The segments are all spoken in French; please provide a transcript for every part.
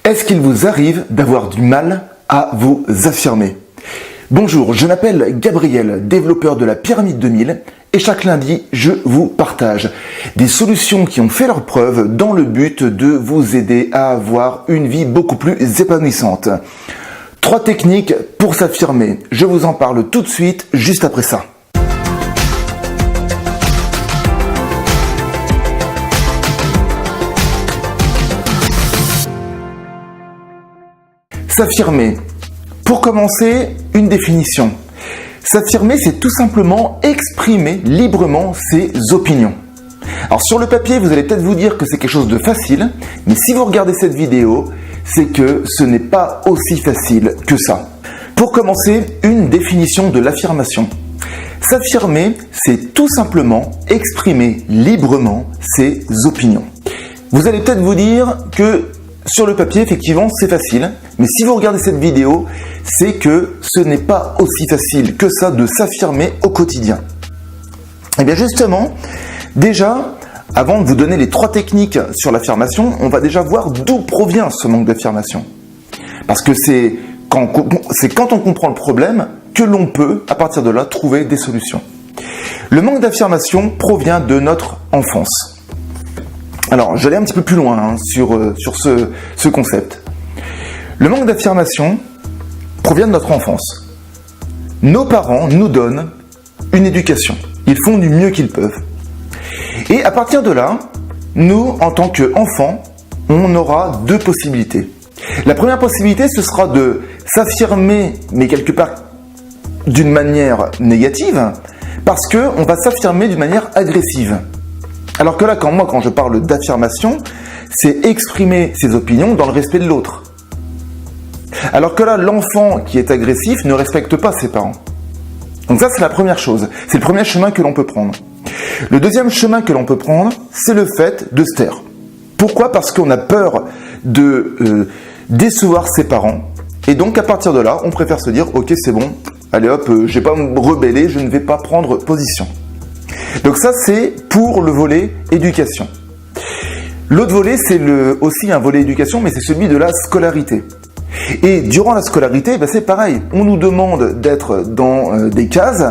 Est-ce qu'il vous arrive d'avoir du mal à vous affirmer? Bonjour, je m'appelle Gabriel, développeur de la Pyramide 2000 et chaque lundi, je vous partage des solutions qui ont fait leurs preuves dans le but de vous aider à avoir une vie beaucoup plus épanouissante. 3 techniques pour s'affirmer. Je vous en parle tout de suite, juste après ça. S'affirmer. Pour commencer, une définition. S'affirmer, c'est tout simplement exprimer librement ses opinions. Alors sur le papier, vous allez peut-être vous dire que c'est quelque chose de facile, mais si vous regardez cette vidéo, c'est que ce n'est pas aussi facile que ça. Pour commencer, une définition de l'affirmation. S'affirmer, c'est tout simplement exprimer librement ses opinions. Vous allez peut-être vous dire que sur le papier, effectivement, c'est facile, mais si vous regardez cette vidéo, c'est que ce n'est pas aussi facile que ça de s'affirmer au quotidien. Et bien justement, déjà, avant de vous donner les 3 techniques sur l'affirmation, on va déjà voir d'où provient ce manque d'affirmation. Parce que c'est quand on comprend le problème que l'on peut, à partir de là, trouver des solutions. Le manque d'affirmation provient de notre enfance. Alors, je vais aller un petit peu plus loin sur ce concept. Le manque d'affirmation provient de notre enfance. Nos parents nous donnent une éducation. Ils font du mieux qu'ils peuvent. Et à partir de là, nous, en tant qu'enfants, on aura 2 possibilités. La première possibilité, ce sera de s'affirmer, mais quelque part d'une manière négative, parce qu'on va s'affirmer d'une manière agressive. Alors que là, quand je parle d'affirmation, c'est exprimer ses opinions dans le respect de l'autre. Alors que là, l'enfant qui est agressif ne respecte pas ses parents. Donc ça, c'est la première chose. C'est le premier chemin que l'on peut prendre. Le deuxième chemin que l'on peut prendre, c'est le fait de se taire. Pourquoi? Parce qu'on a peur de décevoir ses parents. Et donc, à partir de là, on préfère se dire « Ok, c'est bon, allez hop, je ne vais pas me rebeller, je ne vais pas prendre position. » Donc ça, c'est pour le volet éducation. L'autre volet, c'est aussi un volet éducation, mais c'est celui de la scolarité. Et durant la scolarité, c'est pareil. On nous demande d'être dans des cases,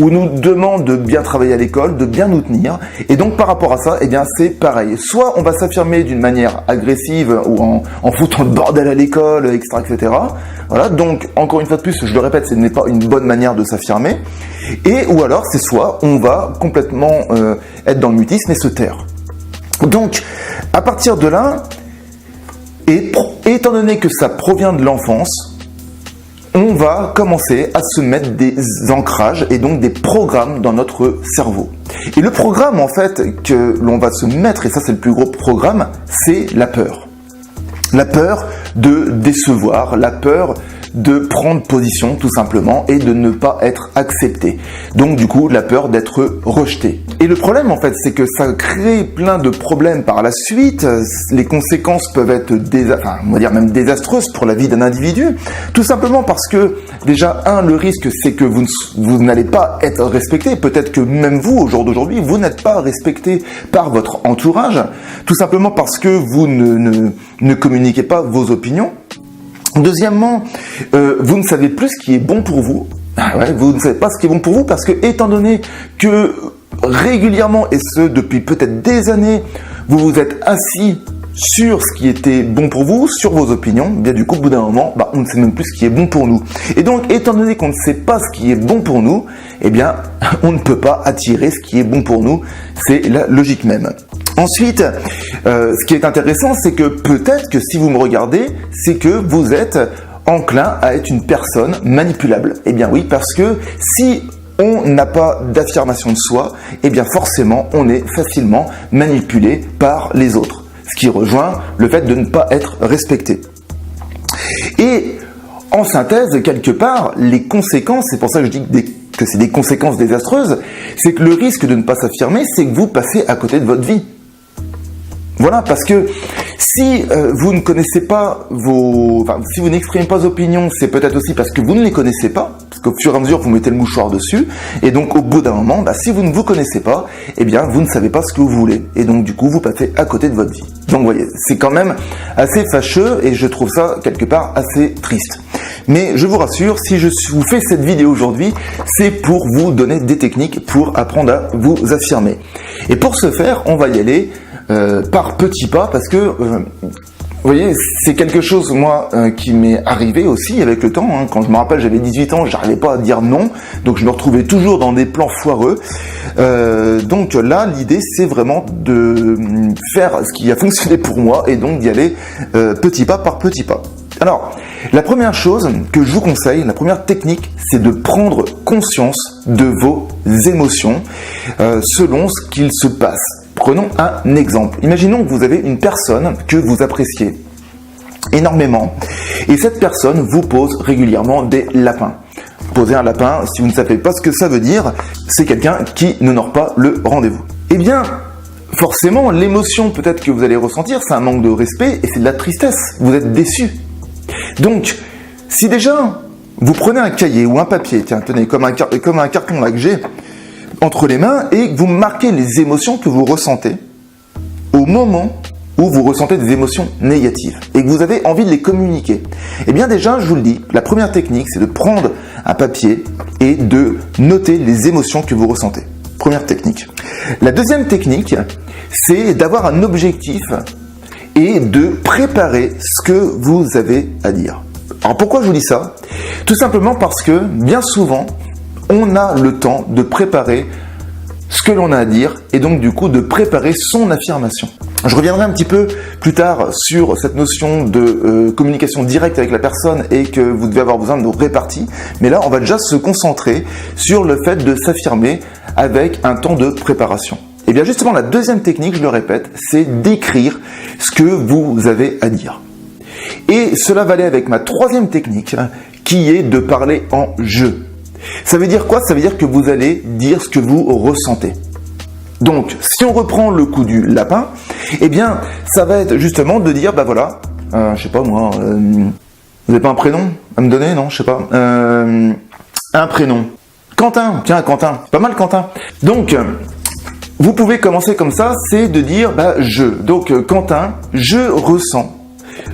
on nous demande de bien travailler à l'école, de bien nous tenir. Et donc par rapport à ça, c'est pareil. Soit on va s'affirmer d'une manière agressive ou en foutant le bordel à l'école, etc. Voilà. Donc encore une fois de plus, je le répète, ce n'est pas une bonne manière de s'affirmer. Ou alors c'est soit on va complètement être dans le mutisme et se taire. Donc à partir de là, et étant donné que ça provient de l'enfance, on va commencer à se mettre des ancrages et donc des programmes dans notre cerveau. Et le programme en fait que l'on va se mettre, et ça c'est le plus gros programme, c'est la peur. La peur de décevoir, la peur de prendre position tout simplement et de ne pas être accepté. Donc du coup, la peur d'être rejeté. Et le problème en fait, c'est que ça crée plein de problèmes par la suite. Les conséquences peuvent être on va dire même désastreuses pour la vie d'un individu. Tout simplement parce que déjà, le risque c'est que vous n'allez pas être respecté. Peut-être que même vous, au jour d'aujourd'hui, vous n'êtes pas respecté par votre entourage. Tout simplement parce que vous ne communiquez pas vos opinions. Deuxièmement, vous ne savez plus ce qui est bon pour vous. Vous ne savez pas ce qui est bon pour vous parce que, étant donné que régulièrement, et ce depuis peut-être des années, vous vous êtes assis sur ce qui était bon pour vous, sur vos opinions, bien du coup, au bout d'un moment, on ne sait même plus ce qui est bon pour nous. Et donc, étant donné qu'on ne sait pas ce qui est bon pour nous, on ne peut pas attirer ce qui est bon pour nous. C'est la logique même. Ensuite, ce qui est intéressant, c'est que peut-être que si vous me regardez, c'est que vous êtes enclin à être une personne manipulable. Eh bien oui, parce que si on n'a pas d'affirmation de soi, forcément, on est facilement manipulé par les autres. Ce qui rejoint le fait de ne pas être respecté. Et en synthèse, quelque part, les conséquences, c'est pour ça que je dis que c'est des conséquences désastreuses, c'est que le risque de ne pas s'affirmer, c'est que vous passez à côté de votre vie. Voilà, parce que si vous ne connaissez pas si vous n'exprimez pas vos opinions, c'est peut-être aussi parce que vous ne les connaissez pas. Parce qu'au fur et à mesure, vous mettez le mouchoir dessus. Et donc, au bout d'un moment, si vous ne vous connaissez pas, eh bien, vous ne savez pas ce que vous voulez. Et donc, du coup, vous passez à côté de votre vie. Donc, vous voyez, c'est quand même assez fâcheux et je trouve ça, quelque part, assez triste. Mais je vous rassure, si je vous fais cette vidéo aujourd'hui, c'est pour vous donner des techniques pour apprendre à vous affirmer. Et pour ce faire, on va y aller par petits pas parce que... vous voyez, c'est quelque chose, moi, qui m'est arrivé aussi avec le temps. Quand je me rappelle, j'avais 18 ans, j'arrivais pas à dire non. Donc, je me retrouvais toujours dans des plans foireux. Donc là, l'idée, c'est vraiment de faire ce qui a fonctionné pour moi et donc d'y aller petit pas par petit pas. Alors, la première chose que je vous conseille, la première technique, c'est de prendre conscience de vos émotions selon ce qu'il se passe. Prenons un exemple. Imaginons que vous avez une personne que vous appréciez énormément et cette personne vous pose régulièrement des lapins. Poser un lapin, si vous ne savez pas ce que ça veut dire, c'est quelqu'un qui n'honore pas le rendez-vous. Eh bien, forcément, l'émotion peut-être que vous allez ressentir, c'est un manque de respect et c'est de la tristesse. Vous êtes déçu. Donc, si déjà vous prenez un cahier ou un papier, tiens, tenez, comme un carton là que j'ai entre les mains et que vous marquez les émotions que vous ressentez au moment où vous ressentez des émotions négatives et que vous avez envie de les communiquer. Eh bien déjà, je vous le dis, la première technique, c'est de prendre un papier et de noter les émotions que vous ressentez. Première technique. La deuxième technique, c'est d'avoir un objectif et de préparer ce que vous avez à dire. Alors pourquoi je vous dis ça? Tout simplement parce que bien souvent, on a le temps de préparer ce que l'on a à dire et donc du coup de préparer son affirmation. Je reviendrai un petit peu plus tard sur cette notion de communication directe avec la personne et que vous devez avoir besoin de répartie. Mais là, on va déjà se concentrer sur le fait de s'affirmer avec un temps de préparation. Et bien justement, la deuxième technique, je le répète, c'est d'écrire ce que vous avez à dire. Et cela va aller avec ma troisième technique qui est de parler en je. Ça veut dire quoi? Ça veut dire que vous allez dire ce que vous ressentez. Donc, si on reprend le coup du lapin, eh bien, ça va être justement de dire, voilà, je sais pas moi, vous n'avez pas un prénom à me donner? Non, je sais pas. Un prénom. Quentin, tiens, Quentin, pas mal Quentin. Donc, vous pouvez commencer comme ça, c'est de dire, je. Donc, Quentin, je ressens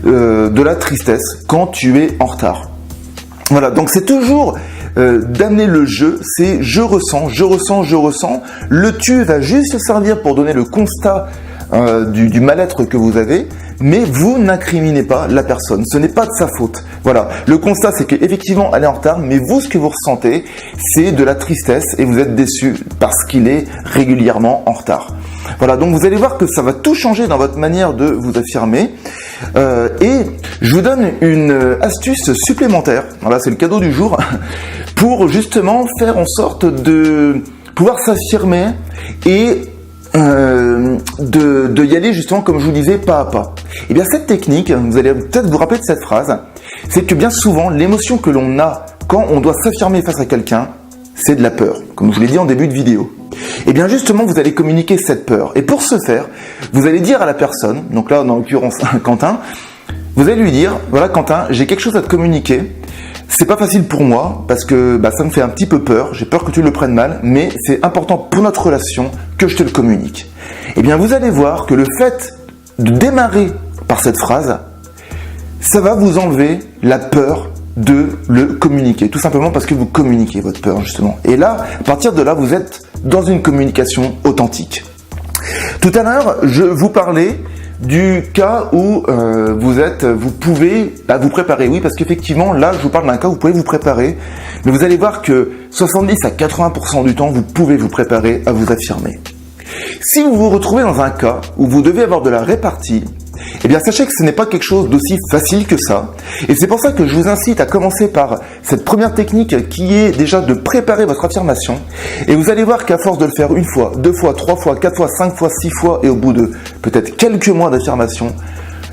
de la tristesse quand tu es en retard. Voilà, donc c'est toujours d'amener le je, c'est je ressens, je ressens, je ressens. Le tu va juste servir pour donner le constat du mal-être que vous avez, mais vous n'incriminez pas la personne, ce n'est pas de sa faute. Voilà, le constat c'est qu'effectivement elle est en retard, mais vous ce que vous ressentez, c'est de la tristesse et vous êtes déçu parce qu'il est régulièrement en retard. Voilà, donc vous allez voir que ça va tout changer dans votre manière de vous affirmer. Et je vous donne une astuce supplémentaire, voilà, c'est le cadeau du jour, pour justement faire en sorte de pouvoir s'affirmer et de y aller justement comme je vous disais pas à pas. Et bien cette technique, vous allez peut-être vous rappeler de cette phrase, c'est que bien souvent l'émotion que l'on a quand on doit s'affirmer face à quelqu'un, c'est de la peur, comme je vous l'ai dit en début de vidéo. Et bien justement vous allez communiquer cette peur et pour ce faire, vous allez dire à la personne, donc là en l'occurrence Quentin, vous allez lui dire, voilà Quentin, j'ai quelque chose à te communiquer. C'est pas facile pour moi parce que ça me fait un petit peu peur, j'ai peur que tu le prennes mal, mais c'est important pour notre relation que je te le communique. Et bien vous allez voir que le fait de démarrer par cette phrase, ça va vous enlever la peur de le communiquer, tout simplement parce que vous communiquez votre peur justement. Et là, à partir de là, vous êtes dans une communication authentique. Tout à l'heure, je vous parlais du cas où vous pouvez vous préparer. Oui, parce qu'effectivement, là, je vous parle d'un cas où vous pouvez vous préparer, mais vous allez voir que 70 à 80% du temps, vous pouvez vous préparer à vous affirmer. Si vous vous retrouvez dans un cas où vous devez avoir de la répartie, eh bien sachez que ce n'est pas quelque chose d'aussi facile que ça. Et c'est pour ça que je vous incite à commencer par cette première technique qui est déjà de préparer votre affirmation. Et vous allez voir qu'à force de le faire une fois, deux fois, trois fois, quatre fois, cinq fois, six fois et au bout de peut-être quelques mois d'affirmation,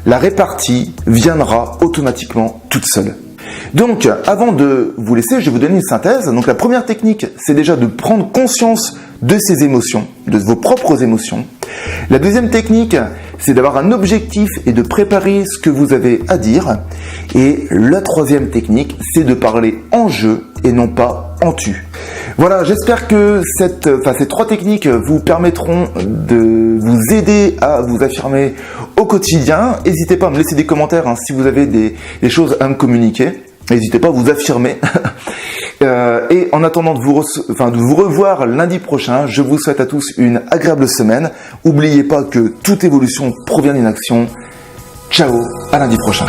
la répartie viendra automatiquement toute seule. Donc, avant de vous laisser, je vais vous donner une synthèse. Donc, la première technique, c'est déjà de prendre conscience de ces émotions, de vos propres émotions. La deuxième technique, c'est d'avoir un objectif et de préparer ce que vous avez à dire. Et la troisième technique, c'est de parler en je et non pas en tu. Voilà, j'espère que ces trois techniques vous permettront de vous aider à vous affirmer au quotidien. N'hésitez pas à me laisser des commentaires si vous avez des choses à me communiquer. N'hésitez pas à vous affirmer. Et en attendant de vous revoir lundi prochain, je vous souhaite à tous une agréable semaine. N'oubliez pas que toute évolution provient d'une action. Ciao, à lundi prochain.